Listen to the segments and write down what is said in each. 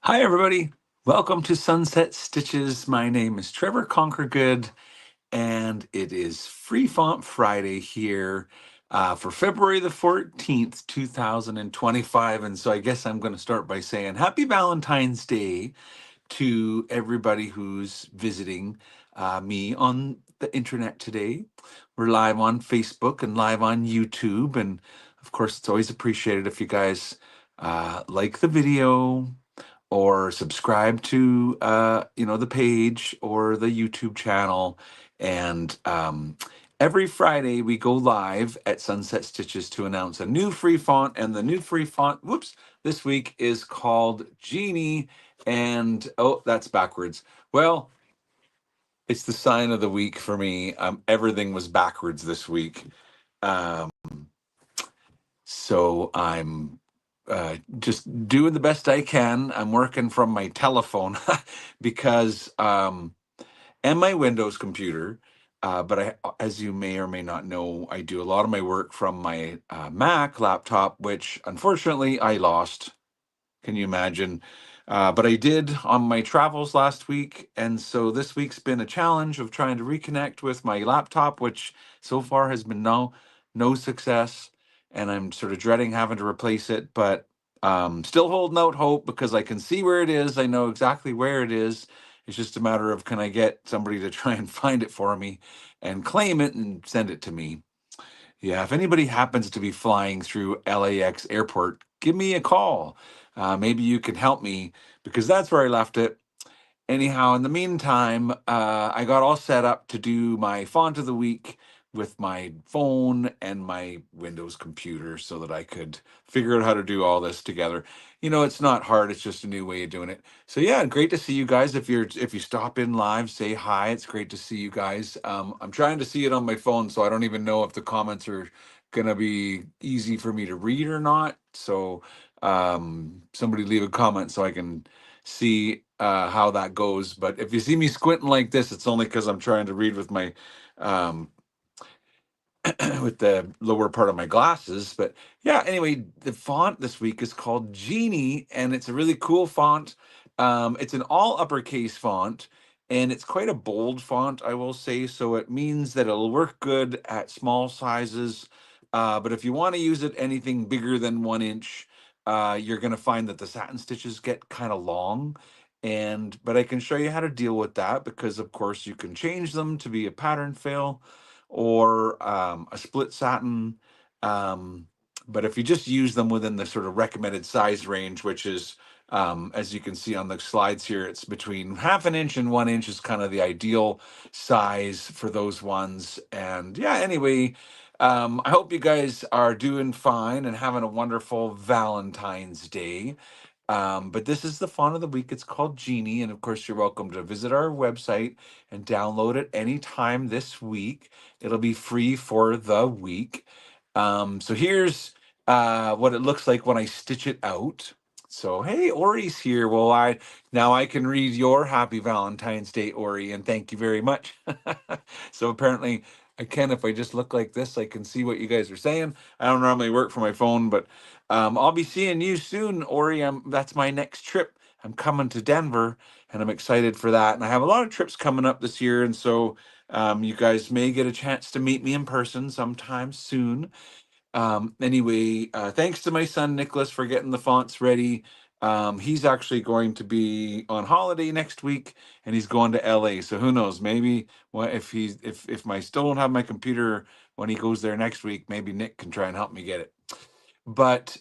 Hi, everybody. Welcome to Sunset Stitches. My name is Trevor Conquergood, and it is Free Font Friday here for February the 14th, 2025. And so I guess I'm going to start by saying Happy Valentine's Day to everybody who's visiting me on the internet today. We're live on Facebook and live on YouTube. And of course, it's always appreciated if you guys like the video or subscribe to the page or the YouTube channel. And every Friday we go live at Sunset Stitches to announce a new free font. And the new free font, this week is called Genie. And oh, that's backwards. Well, it's the sign of the week for me. Everything was backwards this week. Um, so I'm just doing the best I can. I'm working from my telephone because and my Windows computer. But as you may or may not know, I do a lot of my work from my Mac laptop, which unfortunately I lost. Can you imagine? But I did on my travels last week. And so this week's been a challenge of trying to reconnect with my laptop, which so far has been no success. And I'm sort of dreading having to replace it, but still holding out hope because I can see where it is. I know exactly where it is. It's just a matter of can I get somebody to try and find it for me and claim it and send it to me. Yeah, if anybody happens to be flying through LAX airport, give me a call. Maybe you can help me because that's where I left it. Anyhow, in the meantime, I got all set up to do my font of the week with my phone and my Windows computer so that I could figure out how to do all this together. It's not hard, it's just a new way of doing it. So yeah, great to see you guys. If you stop in live, say hi. It's great to see you guys. I'm trying to see it on my phone, so I don't even know if the comments are gonna be easy for me to read or not. So somebody leave a comment so I can see how that goes. But if you see me squinting like this, it's only because I'm trying to read with my um, with the lower part of my glasses. But yeah, anyway, the font this week is called Genie, and it's a really cool font. It's an all uppercase font, and it's quite a bold font, I will say. So it means that it'll work good at small sizes. But if you want to use it anything bigger than 1 inch, you're going to find that the satin stitches get kind of long. But I can show you how to deal with that because, of course, you can change them to be a pattern fill or a split satin. Um, but if you just use them within the sort of recommended size range, which is, as you can see on the slides here, it's between 1/2 inch and 1 inch is kind of the ideal size for those ones. And yeah, anyway, I hope you guys are doing fine and having a wonderful Valentine's Day. But this is the font of the week. It's called Genie. And of course, you're welcome to visit our website and download it anytime this week. It'll be free for the week. So here's what it looks like when I stitch it out. So hey, Ori's here. Well, I can read your Happy Valentine's Day, Ori, and thank you very much. So apparently I can if I just look like this, I can see what you guys are saying. I don't normally work from my phone, but I'll be seeing you soon, Ori. That's my next trip. I'm coming to Denver, and I'm excited for that. And I have a lot of trips coming up this year, and so you guys may get a chance to meet me in person sometime soon. Anyway, thanks to my son Nicholas for getting the fonts ready. He's actually going to be on holiday next week, and he's going to LA. So who knows? Maybe if I still don't have my computer when he goes there next week, maybe Nick can try and help me get it. But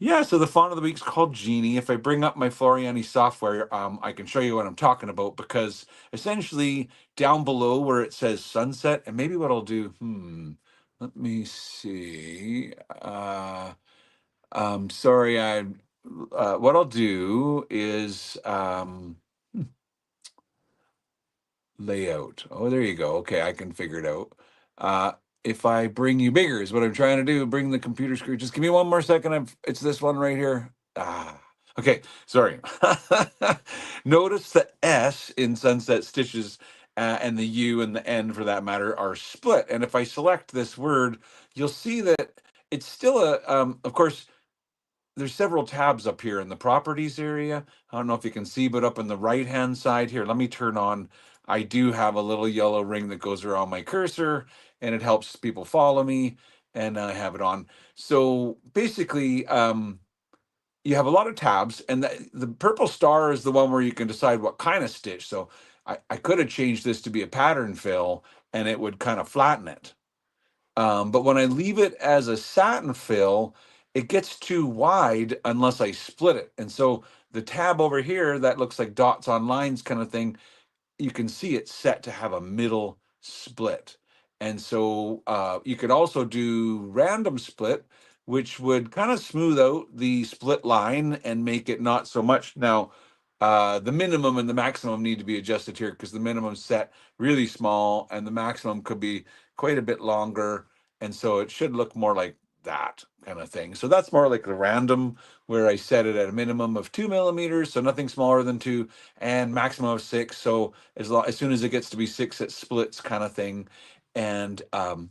yeah, so the font of the week is called Genie. If I bring up my Floriani software, I can show you what I'm talking about because essentially down below where it says sunset, and maybe what I'll do, let me see. Sorry, what I'll do is layout. Oh, there you go. Okay, I can figure it out. Uh, if I bring you bigger is what I'm trying to do. Bring the computer screen. Just give me one more second. It's this one right here. Okay. Sorry. Notice the S in Sunset Stitches and the U and the N for that matter are split. And if I select this word, you'll see that it's still of course, there's several tabs up here in the properties area. I don't know if you can see, but up on the right hand side here, let me turn on. I do have a little yellow ring that goes around my cursor, and it helps people follow me. And I have it on. So basically, you have a lot of tabs, and the purple star is the one where you can decide what kind of stitch. So I could have changed this to be a pattern fill, and it would kind of flatten it. But when I leave it as a satin fill, it gets too wide unless I split it. And so the tab over here that looks like dots on lines kind of thing, you can see it's set to have a middle split. And so you could also do random split, which would kind of smooth out the split line and make it not so much. Now, the minimum and the maximum need to be adjusted here because the minimum set really small and the maximum could be quite a bit longer. And so it should look more like that kind of thing. So that's more like the random where I set it at a minimum of 2 millimeters, so nothing smaller than 2, and maximum of 6. So as soon as it gets to be 6, it splits kind of thing. And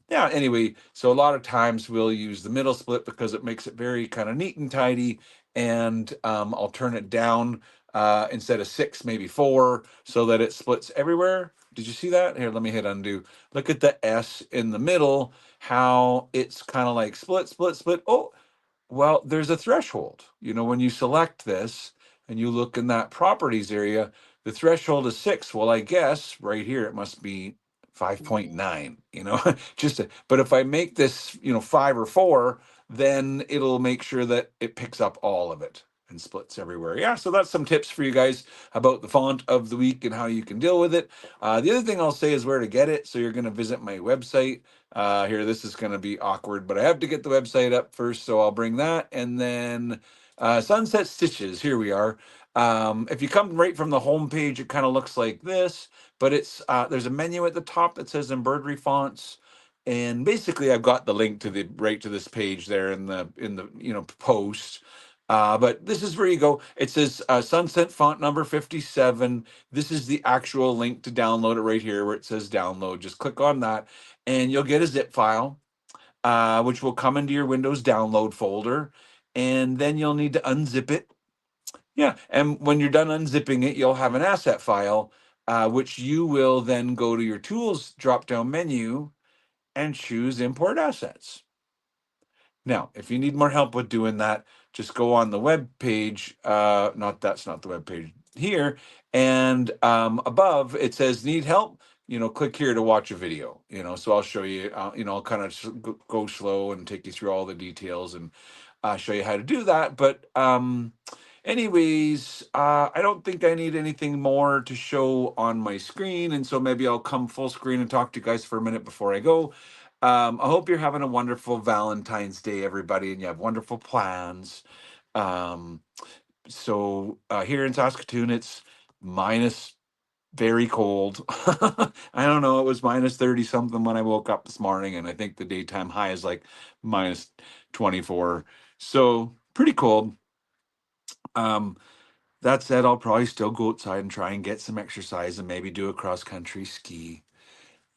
yeah, anyway, so a lot of times we'll use the middle split because it makes it very kind of neat and tidy. And I'll turn it down instead of 6, maybe 4, so that it splits everywhere. Did you see that? Here, let me hit undo. Look at the S in the middle, how it's kind of like split, split, split. Oh, well, there's a threshold. When you select this and you look in that properties area, the threshold is 6. Well, I guess right here it must be 5.9, but if I make this, 5 or 4, then it'll make sure that it picks up all of it and splits everywhere. Yeah, so that's some tips for you guys about the font of the week and how you can deal with it. The other thing I'll say is where to get it. So you're going to visit my website. Here, this is going to be awkward, but I have to get the website up first, so I'll bring that. And then Sunset Stitches, here we are. If you come right from the home page, it kind of looks like this, but there's a menu at the top that says embroidery fonts. And basically I've got the link to the right to this page there in the post. But this is where you go. It says Sunset font number 57. This is the actual link to download it right here where it says download. Just click on that and you'll get a zip file, which will come into your Windows download folder. And then you'll need to unzip it. Yeah. And when you're done unzipping it, you'll have an asset file, which you will then go to your tools drop down menu and choose import assets. Now, if you need more help with doing that, just go on the web page. That's not the web page here. And above it says need help. Click here to watch a video. So I'll show you. I'll kind of go slow and take you through all the details and show you how to do that. But anyways, I don't think I need anything more to show on my screen, and so maybe I'll come full screen and talk to you guys for a minute before I go. I hope you're having a wonderful Valentine's Day, everybody, and you have wonderful plans. Um, so here in Saskatoon, it's minus very cold. I don't know, it was minus 30 something when I woke up this morning, and I think the daytime high is like minus 24. So pretty cold. Um, that said, I'll probably still go outside and try and get some exercise and maybe do a cross country ski.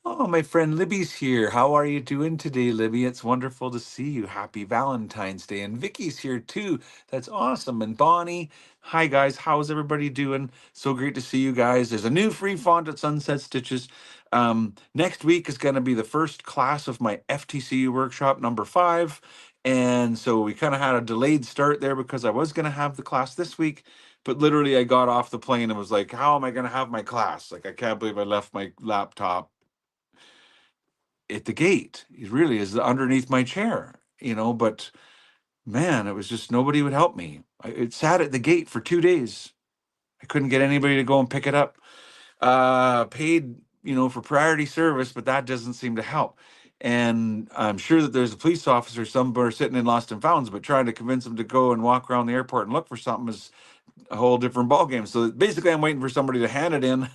Oh, my friend Libby's here. How are you doing today, Libby? It's wonderful to see you. Happy Valentine's Day. And Vicky's here too. That's awesome. And Bonnie, hi guys. How's everybody doing? So great to see you guys. There's a new free font at Sunset Stitches. Next week is going to be the first class of my FTCU workshop number 5. And so we kind of had a delayed start there because I was going to have the class this week. But literally, I got off the plane and was like, how am I going to have my class? Like, I can't believe I left my laptop at the gate. It really is underneath my chair, but man, it was just nobody would help me. It sat at the gate for 2 days. I couldn't get anybody to go and pick it up. Paid, for priority service, but that doesn't seem to help. And I'm sure that there's a police officer somewhere sitting in Lost and Founds, but trying to convince them to go and walk around the airport and look for something is a whole different ballgame. So basically, I'm waiting for somebody to hand it in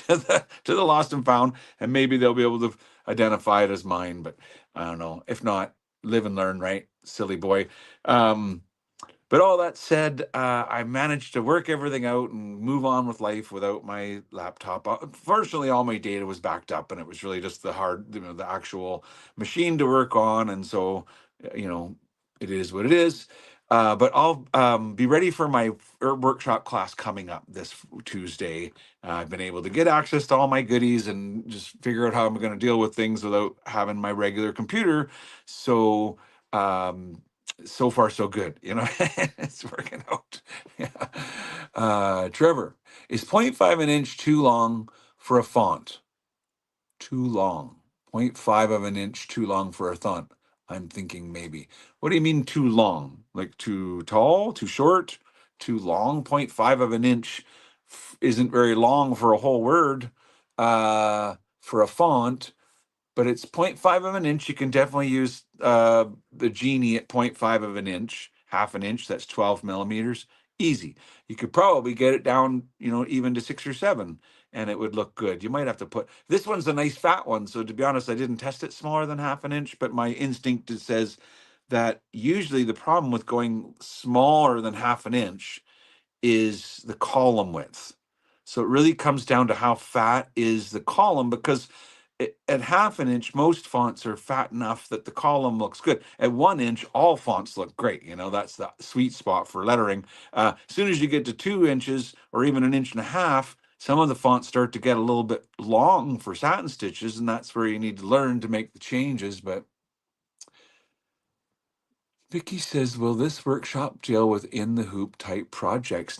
to the Lost and Found, and maybe they'll be able to identify it as mine. But I don't know. If not, live and learn, right? Silly boy. Um, but all that said, I managed to work everything out and move on with life without my laptop. Fortunately, all my data was backed up, and it was really just the actual machine to work on. And so, it is what it is. But I'll be ready for my workshop class coming up this Tuesday. I've been able to get access to all my goodies and just figure out how I'm going to deal with things without having my regular computer. So, um, so far, so good. You know, it's working out. Yeah. Trevor, is 0.5 an inch too long for a font? Too long. 0.5 of an inch too long for a font. I'm thinking maybe. What do you mean too long? Like too tall, too short, too long? 0.5 of an inch isn't very long for a whole word. For a font, but it's point 0.5 of an inch. You can definitely use the GENIE at point 0.5 of an inch, half an inch. That's 12 millimeters. Easy. You could probably get it down, even to 6 or 7, and it would look good. You might have to put this one's a nice fat one. So to be honest, I didn't test it smaller than half an inch, but my instinct says that usually the problem with going smaller than half an inch is the column width. So it really comes down to how fat is the column, because at half an inch, most fonts are fat enough that the column looks good. At 1 inch, all fonts look great. That's the sweet spot for lettering. As soon as you get to 2 inches or even an inch and a half, some of the fonts start to get a little bit long for satin stitches, and that's where you need to learn to make the changes. But Vicky says, will this workshop deal with in the hoop type projects?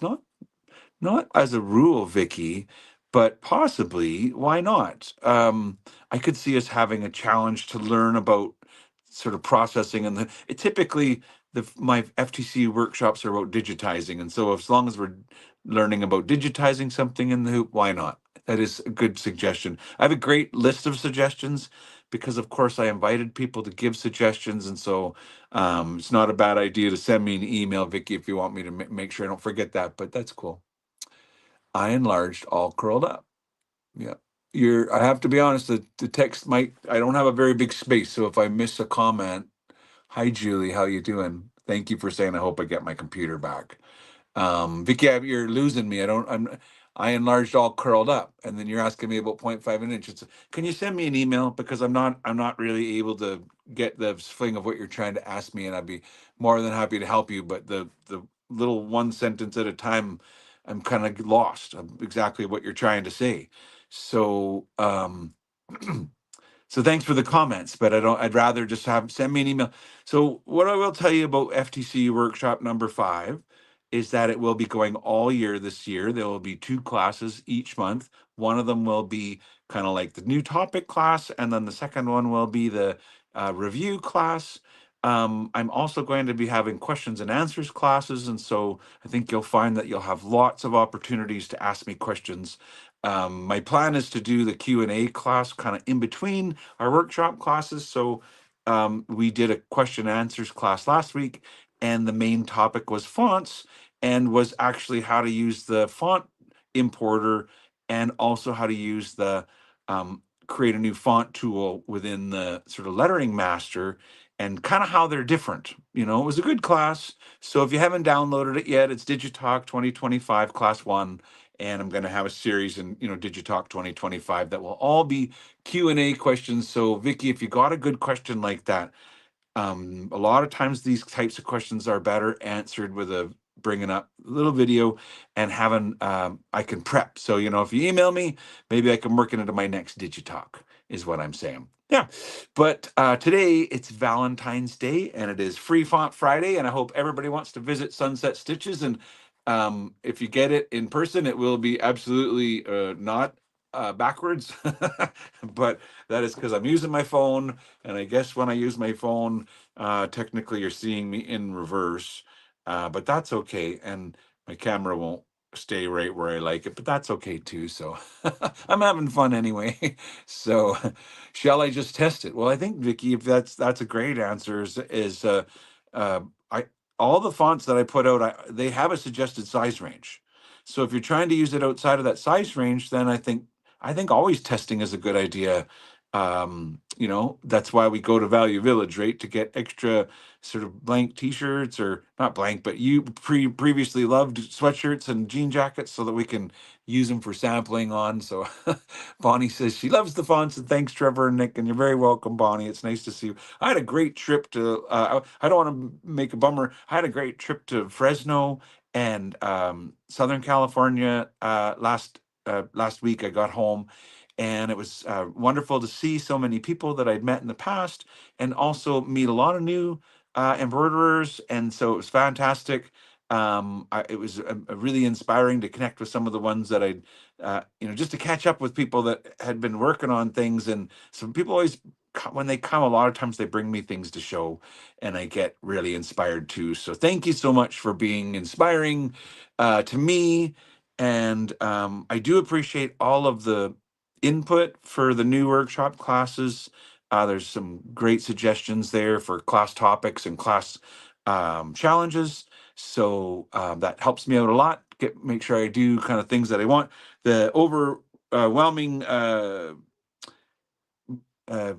Not as a rule, Vicky, but possibly. Why not? I could see us having a challenge to learn about sort of processing, and typically my FTC workshops are about digitizing, and so as long as we're learning about digitizing something in the hoop, why not? That is a good suggestion. I have a great list of suggestions because, of course, I invited people to give suggestions, and so it's not a bad idea to send me an email, Vicky, if you want me to make sure I don't forget that. But that's cool. I enlarged all curled up. Yeah. I have to be honest, the text might, I don't have a very big space. So if I miss a comment, hi, Julie, how you doing? Thank you for saying, I hope I get my computer back. Vicky, you're losing me. I enlarged all curled up, and then you're asking me about 0.5 an inch. Can you send me an email, because I'm not really able to get the swing of what you're trying to ask me, and I'd be more than happy to help you. But the little one sentence at a time, I'm kind of lost of exactly what you're trying to say. So, so thanks for the comments, but I'd rather just send me an email. So what I will tell you about FTC workshop number 5 is that it will be going all year this year. There will be 2 classes each month. One of them will be kind of like the new topic class, and then the second one will be the review class. I'm also going to be having questions and answers classes, and so I think you'll find that you'll have lots of opportunities to ask me questions. My plan is to do the Q&A class kind of in between our workshop classes. So we did a question and answers class last week, and the main topic was fonts, and was actually how to use the font importer, and also how to use the create a new font tool within the sort of lettering master, and kind of how they're different. It was a good class. So if you haven't downloaded it yet, it's Digitalk 2025 class 1, and I'm going to have a series in Digitalk 2025 that will all be Q&A questions. So Vicky, if you got a good question like that, a lot of times these types of questions are better answered with bringing up a little video, and having I can prep. So if you email me, maybe I can work it into my next Digitalk, is what I'm saying. Yeah. But today it's Valentine's Day, and it is Free Font Friday, and I hope everybody wants to visit Sunset Stitches. And if you get it in person, it will be absolutely not backwards, but that is because I'm using my phone, and I guess when I use my phone, technically you're seeing me in reverse, but that's okay. And my camera won't stay right where I like it, but that's okay too. So I'm having fun anyway. So shall I just test it? Well, I think, Vicky, if that's a great answer, uh, I all the fonts that I put out, they have a suggested size range. So if you're trying to use it outside of that size range, then I think always testing is a good idea. that's why we go to Value Village, right? To get extra sort of blank t-shirts, or not blank, but you previously loved sweatshirts and jean jackets, so that we can use them for sampling on. So Bonnie says she loves the fonts, and thanks Trevor and Nick, and you're very welcome, Bonnie. It's nice to see you. I had a great trip to I don't want to make a bummer. I had a great trip to Fresno and Southern California last week. I got home, and it was wonderful to see so many people that I'd met in the past, and also meet a lot of new embroiderers. And so it was fantastic. It was really inspiring to connect with some of the ones that I'd, just to catch up with people that had been working on things. And some people always, when they come, a lot of times they bring me things to show, and I get really inspired too. So thank you so much for being inspiring to me. And I do appreciate all of the input for the new workshop classes. There's some great suggestions there for class topics and class challenges. So that helps me out a lot. Make sure I do kind of things that I want. The overwhelming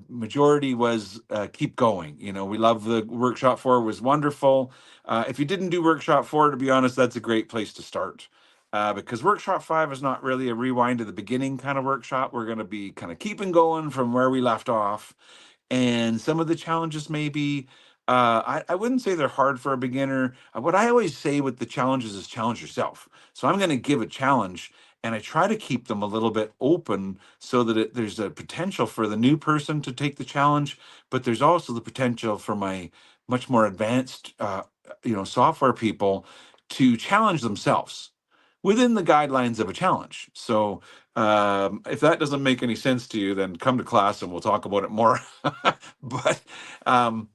majority was keep going. We love the workshop 4 was wonderful. If you didn't do workshop 4, to be honest, that's a great place to start. Because workshop 5 is not really a rewind to the beginning kind of workshop. We're going to be kind of keeping going from where we left off. And some of the challenges maybe, I wouldn't say they're hard for a beginner. What I always say with the challenges is challenge yourself. So I'm going to give a challenge, and I try to keep them a little bit open, so that there's a potential for the new person to take the challenge, but there's also the potential for my much more advanced, software people to challenge themselves within the guidelines of a challenge. So if that doesn't make any sense to you, then come to class and we'll talk about it more. But um,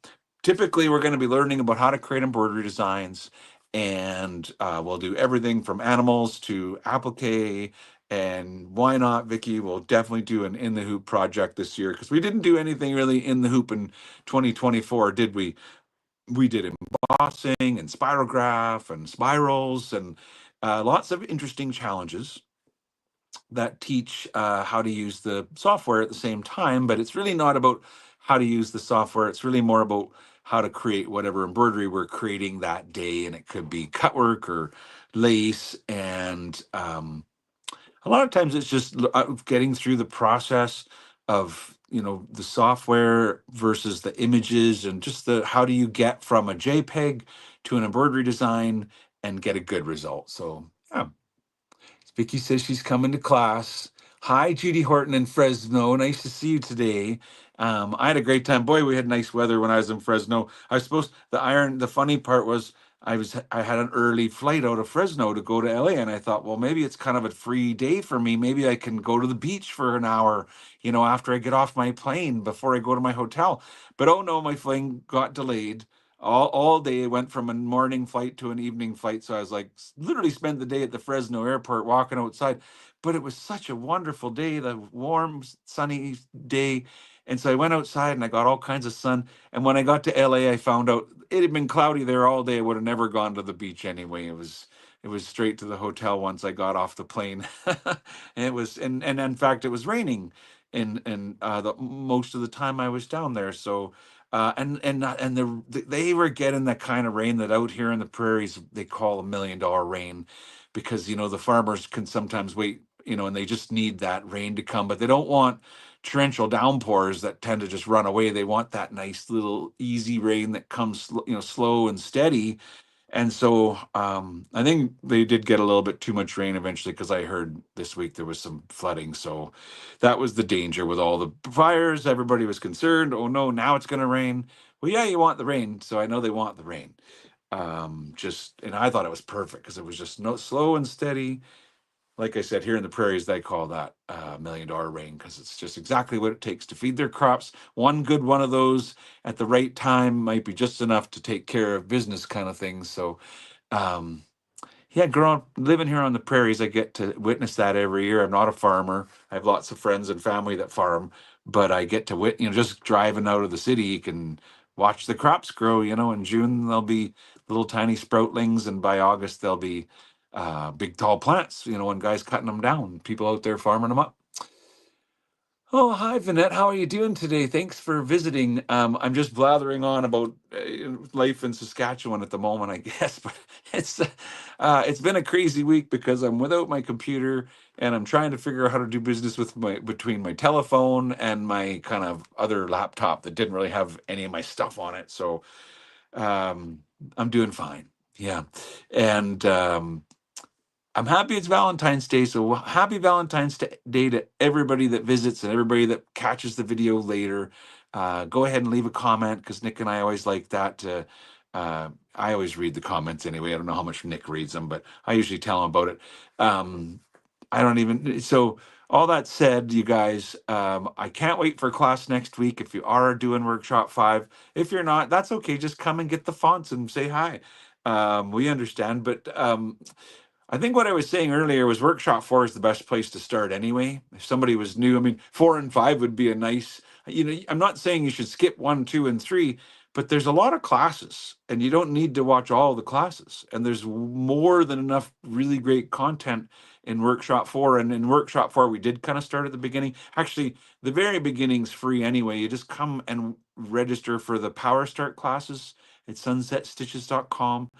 typically, we're going to be learning about how to create embroidery designs, and we'll do everything from animals to applique. And why not, Vicky? We'll definitely do an in the hoop project this year, because we didn't do anything really in the hoop in 2024, did we? We did embossing and spirograph and spirals, and lots of interesting challenges that teach how to use the software at the same time. But it's really not about how to use the software. It's really more about how to create whatever embroidery we're creating that day. And it could be cutwork or lace. And a lot of times it's just getting through the process of, the software versus the images, and just the how do you get from a JPEG to an embroidery design and get a good result. So yeah. Vicky says she's coming to class. Hi, Judy Horton in Fresno. Nice to see you today. I had a great time. Boy, we had nice weather when I was in Fresno. I was supposed the funny part was I had an early flight out of Fresno to go to LA, and I thought, well, maybe it's kind of a free day for me. Maybe I can go to the beach for an hour, after I get off my plane before I go to my hotel. But oh no, my plane got delayed all day. It went from a morning flight to an evening flight, so I was like literally spent the day at the Fresno airport walking outside. But it was such a wonderful day, the warm sunny day. And so I went outside and I got all kinds of sun, and when I got to LA, I found out it had been cloudy there all day. I would have never gone to the beach anyway. It was straight to the hotel once I got off the plane. And it was and in fact it was raining in the most of the time I was down there. So they were getting that kind of rain that out here in the prairies they call $1 million rain, because the farmers can sometimes wait, and they just need that rain to come, but they don't want torrential downpours that tend to just run away. They want that nice little easy rain that comes slow and steady. And so I think they did get a little bit too much rain eventually, because I heard this week there was some flooding. So that was the danger with all the fires. Everybody was concerned. Oh no, now it's going to rain. Well, yeah, you want the rain. So I know they want the rain. And I thought it was perfect, because it was just no slow and steady. Like I said, here in the prairies, they call that $1 million rain, because it's just exactly what it takes to feed their crops. One good one of those at the right time might be just enough to take care of business kind of things. So, um, yeah, growing living here on the prairies, I get to witness that every year. I'm not a farmer. I have lots of friends and family that farm, but I get to just driving out of the city, you can watch the crops grow. In June they'll be little tiny sproutlings, and by August they'll be big tall plants. When guys cutting them down, people out there farming them up. Oh, hi, Vanette. How are you doing today? Thanks for visiting. I'm just blathering on about life in Saskatchewan at the moment, I guess, but it's been a crazy week because I'm without my computer and I'm trying to figure out how to do business with my between my telephone and my kind of other laptop that didn't really have any of my stuff on it. So um, I'm doing fine. Yeah, and I'm happy it's Valentine's Day, so happy Valentine's Day to everybody that visits and everybody that catches the video later. Go ahead and leave a comment because Nick and I always like that. I always read the comments anyway. I don't know how much Nick reads them, but I usually tell him about it. I don't even. So, all that said, you guys, I can't wait for class next week. If you are doing workshop 5, if you're not, that's okay. Just come and get the fonts and say hi. We understand, but I think what I was saying earlier was workshop 4 is the best place to start anyway. If somebody was new, I mean, 4 and 5 would be a nice, I'm not saying you should skip 1, 2, and 3, but there's a lot of classes and you don't need to watch all the classes. And there's more than enough really great content in workshop 4. And in workshop 4, we did kind of start at the beginning. Actually, the very beginning's free anyway. You just come and register for the Power Start classes at sunsetstitches.com.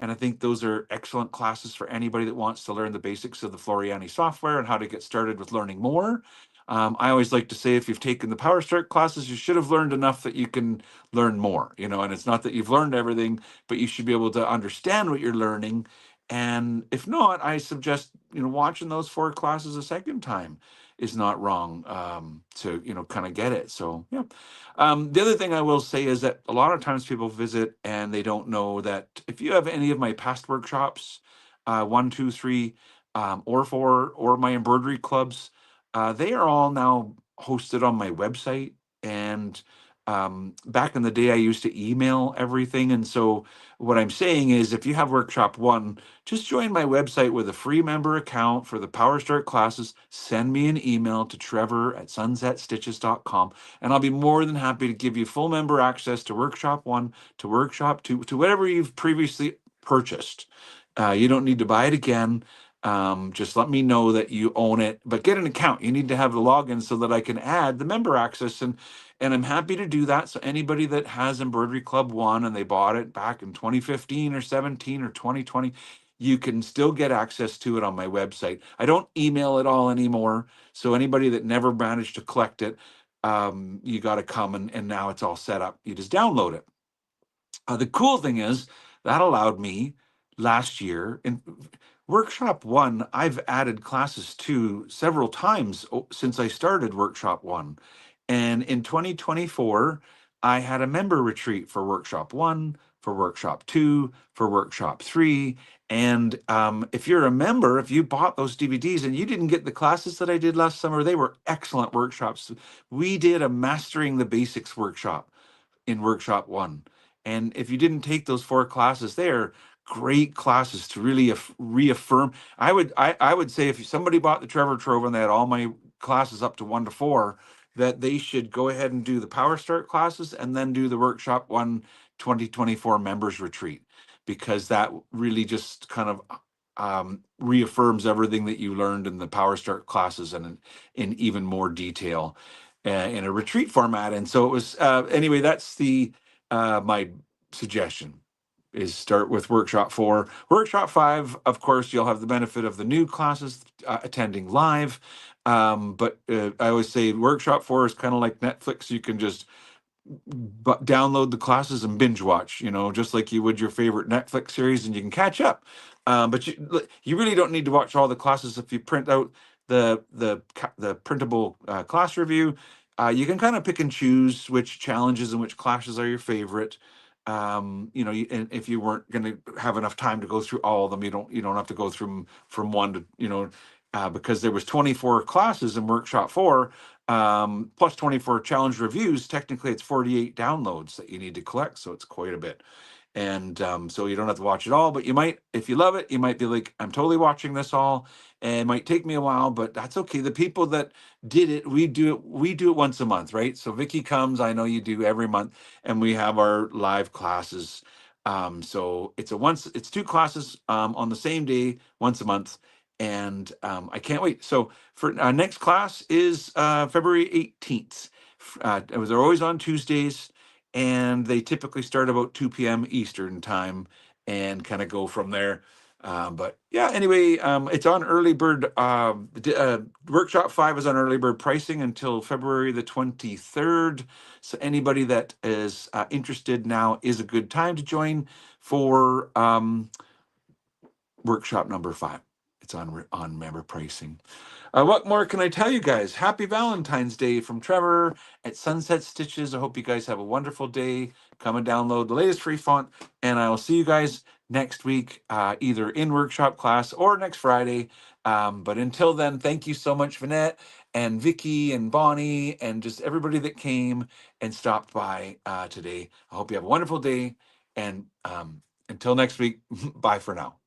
And I think those are excellent classes for anybody that wants to learn the basics of the Floriani software and how to get started with learning more. I always like to say if you've taken the Power Start classes, you should have learned enough that you can learn more, and it's not that you've learned everything, but you should be able to understand what you're learning. And if not, I suggest, watching those 4 classes a second time is not wrong, to, kind of get it. So, yeah. The other thing I will say is that a lot of times people visit and they don't know that if you have any of my past workshops, 1, 2, 3, or 4, or my embroidery clubs, they are all now hosted on my website. And back in the day, I used to email everything. And so what I'm saying is if you have workshop 1, just join my website with a free member account for the Power Start classes. Send me an email to trevor@sunsetstitches.com and I'll be more than happy to give you full member access to workshop 1, to workshop 2, to whatever you've previously purchased. You don't need to buy it again. Just let me know that you own it, but get an account. You need to have the login so that I can add the member access, and I'm happy to do that. So anybody that has Embroidery Club 1 and they bought it back in 2015 or 17 or 2020, you can still get access to it on my website. I don't email it all anymore. So anybody that never managed to collect it, you got to come, and now it's all set up. You just download it. The cool thing is that allowed me last year in workshop 1. I've added classes to several times since I started workshop 1. And in 2024, I had a member retreat for workshop 1, for workshop 2, for workshop 3. And if you're a member, if you bought those DVDs and you didn't get the classes that I did last summer, they were excellent workshops. We did a Mastering the Basics workshop in workshop 1. And if you didn't take those 4 classes, they're great classes to really reaffirm. I would say if somebody bought the Trevor Trove and they had all my classes up to 1 to 4, that they should go ahead and do the Power Start classes and then do the workshop 1 2024 members retreat, because that really just kind of reaffirms everything that you learned in the Power Start classes and in even more detail in a retreat format. And so it was, anyway, that's the my suggestion is start with workshop 4. Workshop 5, of course, you'll have the benefit of the new classes attending live. But I always say workshop 4 is kind of like Netflix. You can just but download the classes and binge watch, just like you would your favorite Netflix series, and you can catch up. But you really don't need to watch all the classes. If you print out the printable class review, you can kind of pick and choose which challenges and which classes are your favorite. And if you weren't going to have enough time to go through all of them, you don't have to go through them from one to because there was 24 classes in workshop 4, plus 24 challenge reviews. Technically it's 48 downloads that you need to collect, so it's quite a bit. And so you don't have to watch it all, but you might, if you love it, you might be like, I'm totally watching this all, and it might take me a while, but that's okay. The people that did it, we do it once a month, right? So Vicky comes, I know you do, every month, and we have our live classes. So it's 2 classes on the same day once a month, and I can't wait. So for next class is February 18th. They're always on Tuesdays, and they typically start about 2 p.m. Eastern time and kind of go from there. But yeah, anyway, it's on early bird. Workshop 5 is on early bird pricing until February the 23rd. So anybody that is interested, now is a good time to join for workshop number 5. It's on member pricing. What more can I tell you guys? Happy Valentine's Day from Trevor at Sunset Stitches. I hope you guys have a wonderful day. Come and download the latest free font, and I will see you guys next week, either in workshop class or next Friday. But until then, thank you so much, Vanette and Vicky and Bonnie and just everybody that came and stopped by today. I hope you have a wonderful day, and until next week, bye for now.